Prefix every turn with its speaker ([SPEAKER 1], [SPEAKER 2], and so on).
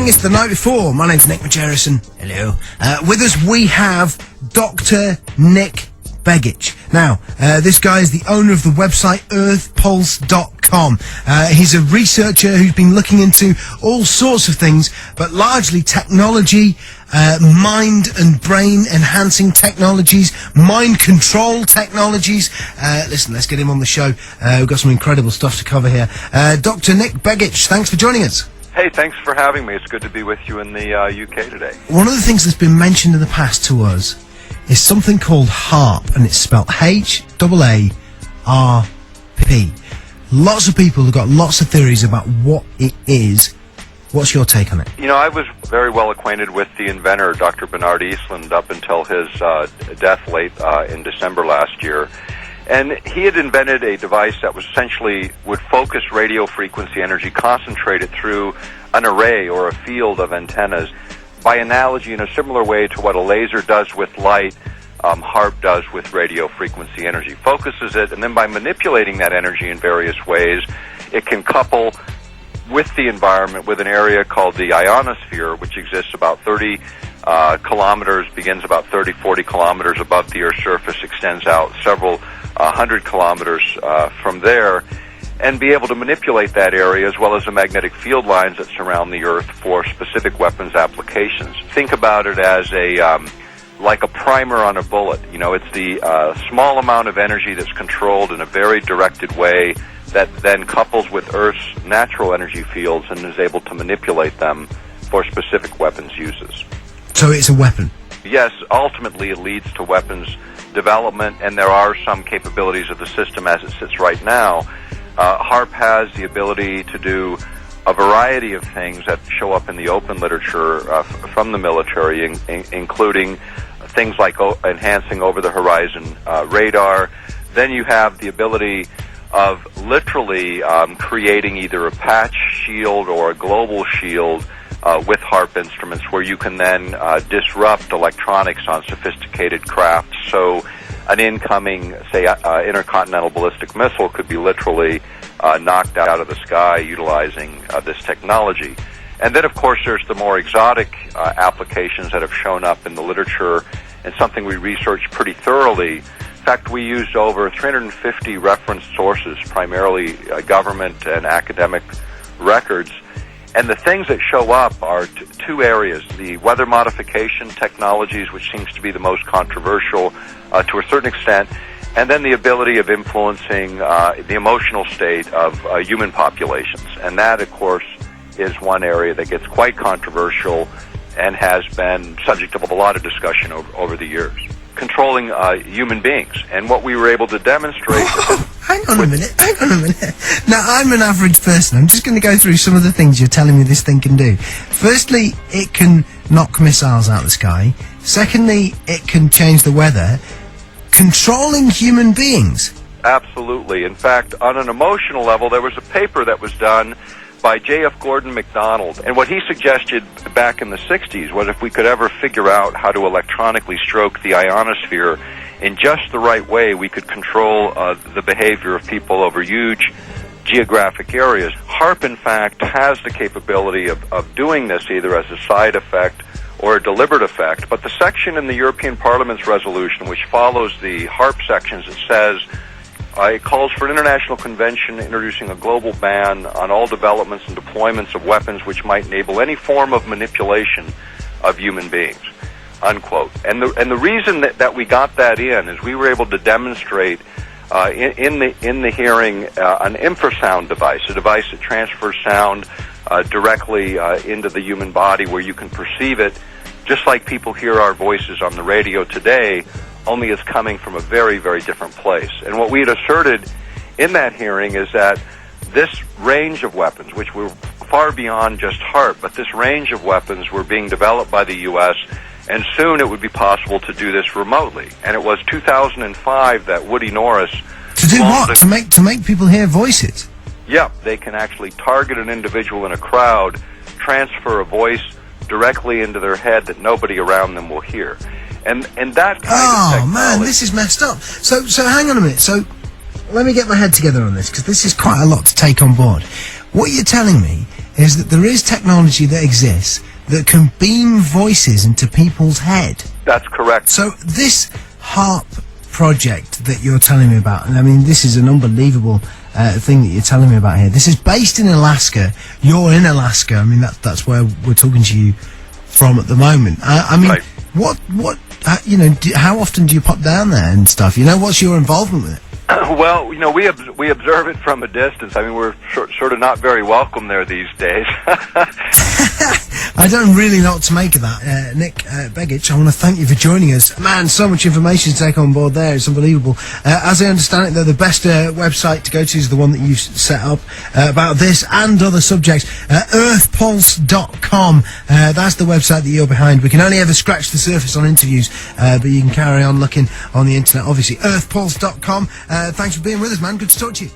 [SPEAKER 1] listening. It's the night before. My name's Nick Majerison. Hello. With us we have Dr. Nick Begich. Now, this guy is the owner of the website earthpulse.com. He's a researcher who's been looking into all sorts of things, but largely technology, mind and brain enhancing technologies, mind control technologies. Listen, let's get him on the show. We've got some incredible stuff to cover here. Dr. Nick Begich, thanks for joining us.
[SPEAKER 2] Hey, thanks for having me. It's good to be with you in the UK today.
[SPEAKER 1] One of the things that's been mentioned in the past to us is something called HAARP, and it's spelled H-A-A-R-P. Lots of people have got lots of theories about what it is. What's your take on it?
[SPEAKER 2] You know, I was very well acquainted with the inventor, Dr. Bernard Eastland, up until his death late in December last year. And he had invented a device that was essentially would focus radio frequency energy, concentrate it through an array or a field of antennas. By analogy, in a similar way to what a laser does with light, HAARP does with radio frequency energy. Focuses it, and then by manipulating that energy in various ways, it can couple with the environment with an area called the ionosphere, which exists about 30 kilometers, begins about 30, 40 kilometers above the Earth's surface, extends out several 100 kilometers from there, and be able to manipulate that area as well as the magnetic field lines that surround the Earth for specific weapons applications. Think about it as like a primer on a bullet. You know, it's the small amount of energy that's controlled in a very directed way that then couples with Earth's natural energy fields and is able to manipulate them for specific weapons uses.
[SPEAKER 1] So it's a weapon?
[SPEAKER 2] Yes, ultimately it leads to weapons development, and there are some capabilities of the system as it sits right now. HAARP has the ability to do a variety of things that show up in the open literature from the military, including things like enhancing over-the-horizon radar. Then you have the ability of literally creating either a patch shield or a global shield with HAARP instruments, where you can then disrupt electronics on sophisticated craft. So an incoming, say, intercontinental ballistic missile could be literally knocked out of the sky utilizing this technology. And then, of course, there's the more exotic applications that have shown up in the literature, and something we researched pretty thoroughly. In fact, we used over 350 reference sources, primarily government and academic records. And the things that show up are two areas: the weather modification technologies, which seems to be the most controversial to a certain extent, and then the ability of influencing the emotional state of human populations. And that, of course, is one area that gets quite controversial and has been subject of a lot of discussion over the years. Controlling human beings. And what we were able to demonstrate...
[SPEAKER 1] Hang on a minute. Now, I'm an average person. I'm just going to go through some of the things you're telling me this thing can do. Firstly, it can knock missiles out of the sky. Secondly, it can change the weather. Controlling human beings.
[SPEAKER 2] Absolutely. In fact, on an emotional level, there was a paper that was done by J.F. Gordon MacDonald, and what he suggested back in the 60s was if we could ever figure out how to electronically stroke the ionosphere in just the right way, we could control the behavior of people over huge geographic areas. HAARP, in fact, has the capability of doing this either as a side effect or a deliberate effect, but the section in the European Parliament's resolution, which follows the HAARP sections, it says it calls for an international convention introducing a global ban on all developments and deployments of weapons which might enable any form of manipulation of human beings, unquote. And the reason that we got that in is we were able to demonstrate in the hearing an infrasound device, a device that transfers sound directly into the human body, where you can perceive it just like people hear our voices on the radio today, only is coming from a very, very different place. And what we had asserted in that hearing is that this range of weapons, which were far beyond just HAARP, but this range of weapons were being developed by the U.S., and soon it would be possible to do this remotely. And it was 2005 that Woody Norris...
[SPEAKER 1] To do what? To make people hear voices?
[SPEAKER 2] Yeah, they can actually target an individual in a crowd, transfer a voice directly into their head that nobody around them will hear. And that kind of technology...
[SPEAKER 1] Oh, man, this is messed up. So hang on a minute. So let me get my head together on this, because this is quite a lot to take on board. What you're telling me is that there is technology that exists that can beam voices into people's head.
[SPEAKER 2] That's correct.
[SPEAKER 1] So this HARP project that you're telling me about, and I mean, this is an unbelievable thing that you're telling me about here. This is based in Alaska. You're in Alaska. I mean, that's where we're talking to you from at the moment. I mean,
[SPEAKER 2] right.
[SPEAKER 1] How often do you pop down there and stuff? What's your involvement with it?
[SPEAKER 2] Well, we observe it from a distance. I mean, we're sort of not very welcome there these days.
[SPEAKER 1] I don't really know what to make of that. Nick Begich, I want to thank you for joining us. Man, so much information to take on board there. It's unbelievable. As I understand it, though, the best website to go to is the one that you've set up about this and other subjects. earthpulse.com. That's the website that you're behind. We can only ever scratch the surface on interviews, but you can carry on looking on the internet, obviously. earthpulse.com. Thanks for being with us, man. Good to talk to you.